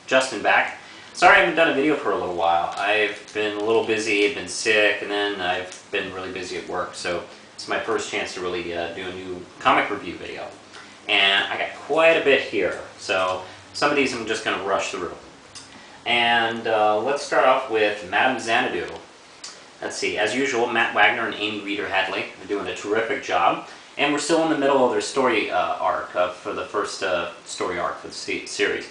Justin back. Sorry I haven't done a video for a little while. I've been a little busy, I've been sick, and then I've been really busy at work, so it's my first chance to really do a new comic review video. And I got quite a bit here, so some of these I'm just going to rush through. And let's start off with Madame Xanadu. Let's see, as usual, Matt Wagner and Amy Reeder-Hadley are doing a terrific job. And we're still in the middle of their story arc for the first story arc for the series.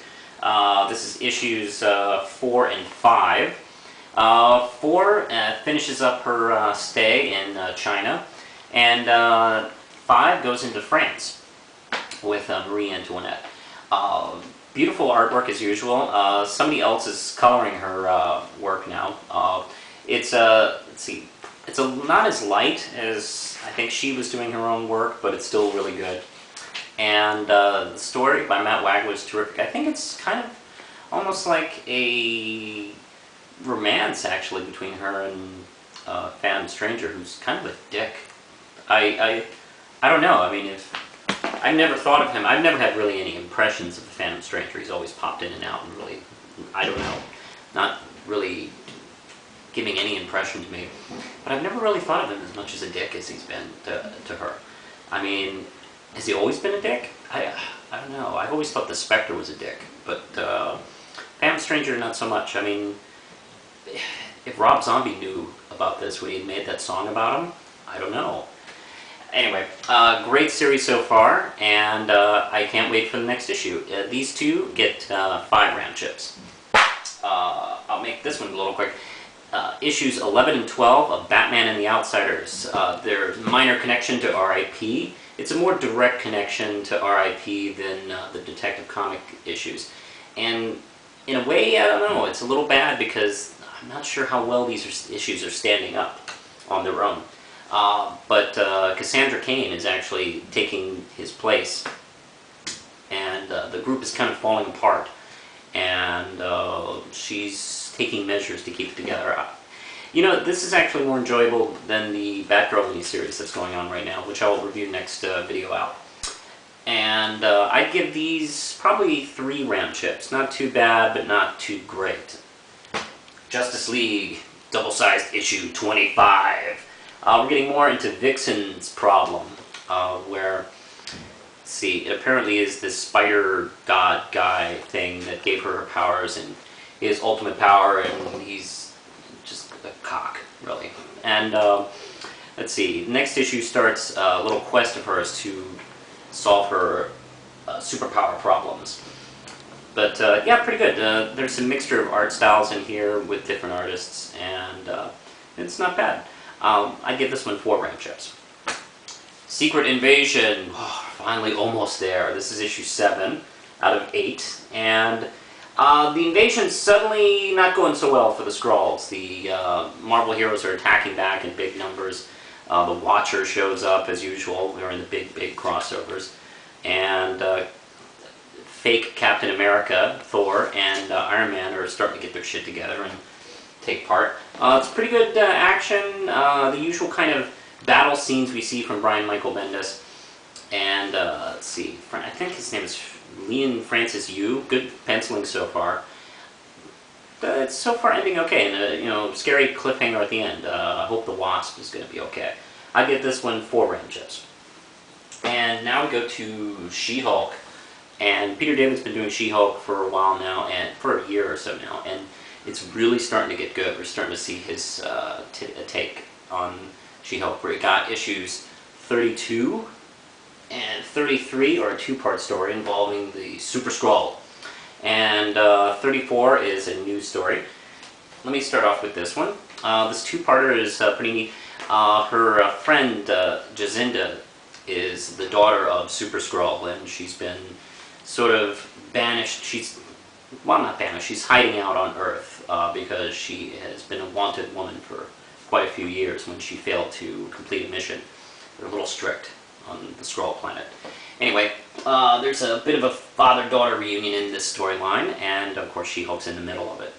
This is issues 4 and 5. 4 finishes up her stay in China, and 5 goes into France with Marie Antoinette. Beautiful artwork as usual. Somebody else is coloring her work now. It's let's see, it's not as light as I think she was doing her own work, but it's still really good. And the story by Matt Wagner was terrific. I think it's kind of almost like a romance, actually, between her and Phantom Stranger, who's kind of a dick. I don't know. I mean, I've never thought of him. I've never had really any impressions of the Phantom Stranger. He's always popped in and out and really, I don't know, not really giving any impression to me. But I've never really thought of him as much as a dick as he's been to her. I mean, has he always been a dick? I don't know. I've always thought the Spectre was a dick, but Phantom Stranger not so much. I mean, if Rob Zombie knew about this when he made that song about him, I don't know. Anyway, great series so far, and I can't wait for the next issue. These two get 5 round chips. I'll make this one a little quick. Issues 11 and 12 of Batman and the Outsiders. Their minor connection to R.I.P. It's a more direct connection to R.I.P. than the Detective Comic issues. And in a way, I don't know, it's a little bad because I'm not sure how well these issues are standing up on their own. But Cassandra Cain is actually taking his place, and the group is kind of falling apart, and she's taking measures to keep it together. You know, this is actually more enjoyable than the Batgirl miniseries that's going on right now, which I will review next video out. And I'd give these probably 3 round chips. Not too bad, but not too great. Justice League, double-sized issue 25. We're getting more into Vixen's problem, where, let's see, it apparently is this spider god guy thing that gave her powers, and his ultimate power, and he's just a cock, really. And let's see, next issue starts a little quest of hers to solve her superpower problems. But yeah, pretty good. There's a mixture of art styles in here with different artists, and it's not bad. I'd give this one 4 round chips. Secret Invasion, finally almost there. This is issue 7 out of 8, and the invasion's suddenly not going so well for the Skrulls. The Marvel heroes are attacking back in big numbers. The Watcher shows up as usual. They're in the big crossovers. And fake Captain America, Thor, and Iron Man are starting to get their shit together and take part. It's pretty good action. The usual kind of battle scenes we see from Brian Michael Bendis. And let's see, I think his name is Leon Francis Yu. Good penciling so far. It's so far ending okay, and you know, scary cliffhanger at the end. I hope the Wasp is going to be okay. I give this one 4 round chips. And now we go to She-Hulk. And Peter David's been doing She-Hulk for a while now, and for a year or so now, and it's really starting to get good. We're starting to see his take on She-Hulk, where he got issues 32 and 33 are a 2-part story involving the Super Skrull. And 34 is a new story. Let me start off with this one. This 2-parter is pretty neat. Her friend Jacinda is the daughter of Super Skrull, and she's been sort of banished. Well, not banished, she's hiding out on Earth because she has been a wanted woman for quite a few years when she failed to complete a mission. They're a little strict on the Skrull planet. Anyway, there's a bit of a father-daughter reunion in this storyline, and of course She-Hulk's in the middle of it.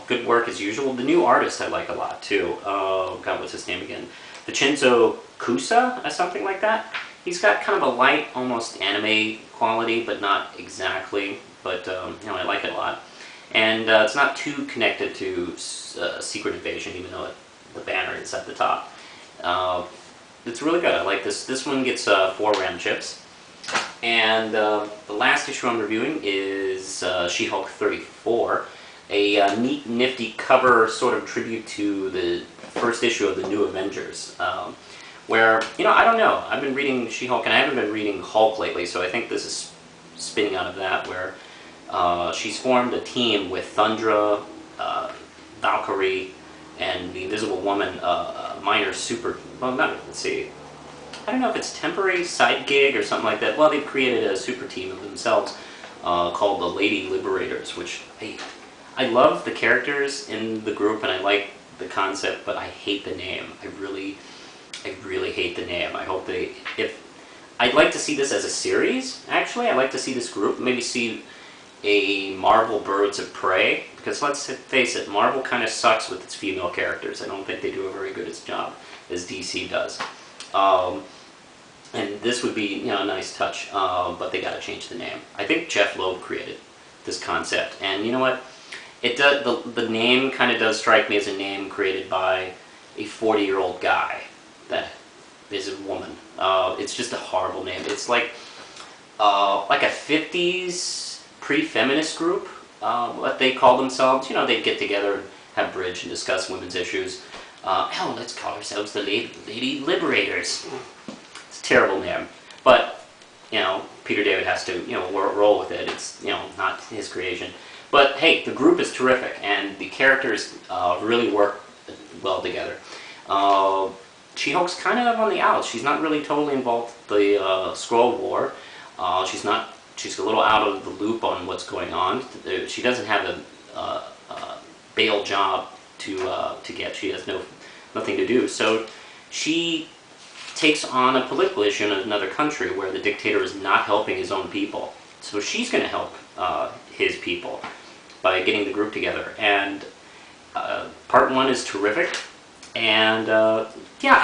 Good work as usual. The new artist I like a lot too. God, what's his name again? Vincenzo Cusa, or something like that. He's got kind of a light, almost anime quality, but not exactly. but you know, I like it a lot. And it's not too connected to Secret Invasion, even though the banner is at the top. It's really good. I like this. This one gets 4 RAM chips. And the last issue I'm reviewing is She-Hulk 34, a neat, nifty cover sort of tribute to the first issue of the New Avengers, where, you know, I don't know. I've been reading She-Hulk, and I haven't been reading Hulk lately, so I think this is spinning out of that, where she's formed a team with Thundra, Valkyrie, and the Invisible Woman, minor super, well, not, let's see, I don't know if it's temporary side gig or something like that. Well, they've created a super team of themselves called the Lady Liberators, which I love the characters in the group and I like the concept, but I hate the name. I really hate the name. I hope I'd like to see this as a series, actually. I'd like to see this group, maybe see a Marvel Birds of Prey, because let's face it, Marvel kind of sucks with its female characters. I don't think they do a very good job as DC does. And this would be, you know, a nice touch, but they got to change the name. I think Jeff Loeb created this concept, and you know what? It does. The name kind of does strike me as a name created by a 40-year-old guy that is a woman. It's just a horrible name. It's like a 50s pre-feminist group, what they call themselves. You know, they'd get together and have bridge and discuss women's issues. Hell, let's call ourselves the Lady Liberators. It's a terrible name, but you know, Peter David has to, you know, roll with it. It's, you know, not his creation. But hey, the group is terrific, and the characters really work well together. She-Hulk's kind of on the outs. She's not really totally involved with the Skrull War. She's a little out of the loop on what's going on. She doesn't have a bail job to get. She has nothing to do. So she takes on a political issue in another country where the dictator is not helping his own people. So she's going to help his people by getting the group together. And part 1 is terrific. And yeah,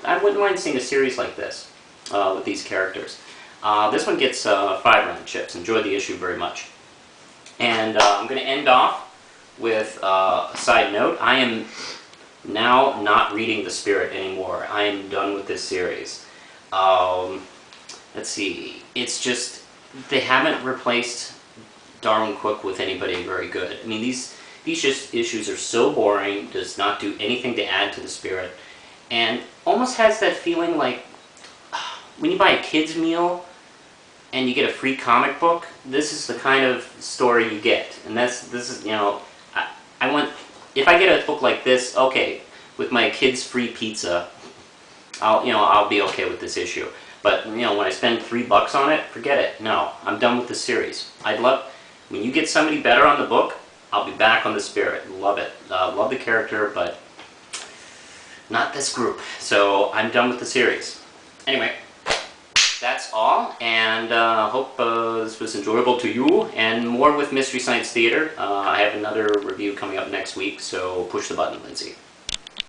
I wouldn't mind seeing a series like this with these characters. This one gets 5 round chips. Enjoyed the issue very much. And I'm going to end off with a side note. I am now not reading The Spirit anymore. I am done with this series. Let's see. It's just, they haven't replaced Darwin Cook with anybody very good. I mean, these just issues are so boring, does not do anything to add to the Spirit, and almost has that feeling like when you buy a kid's meal and you get a free comic book, this is the kind of story you get. And this is, you know, I want, if I get a book like this, okay, with my kid's free pizza, I'll be okay with this issue. But, you know, when I spend $3 on it, forget it. No, I'm done with the series. When you get somebody better on the book, I'll be back on the Spirit. Love it. Love the character, but not this group. So I'm done with the series. Anyway, that's all, and hope this was enjoyable to you, and more with Mystery Science Theater. I have another review coming up next week, so push the button, Lindsay.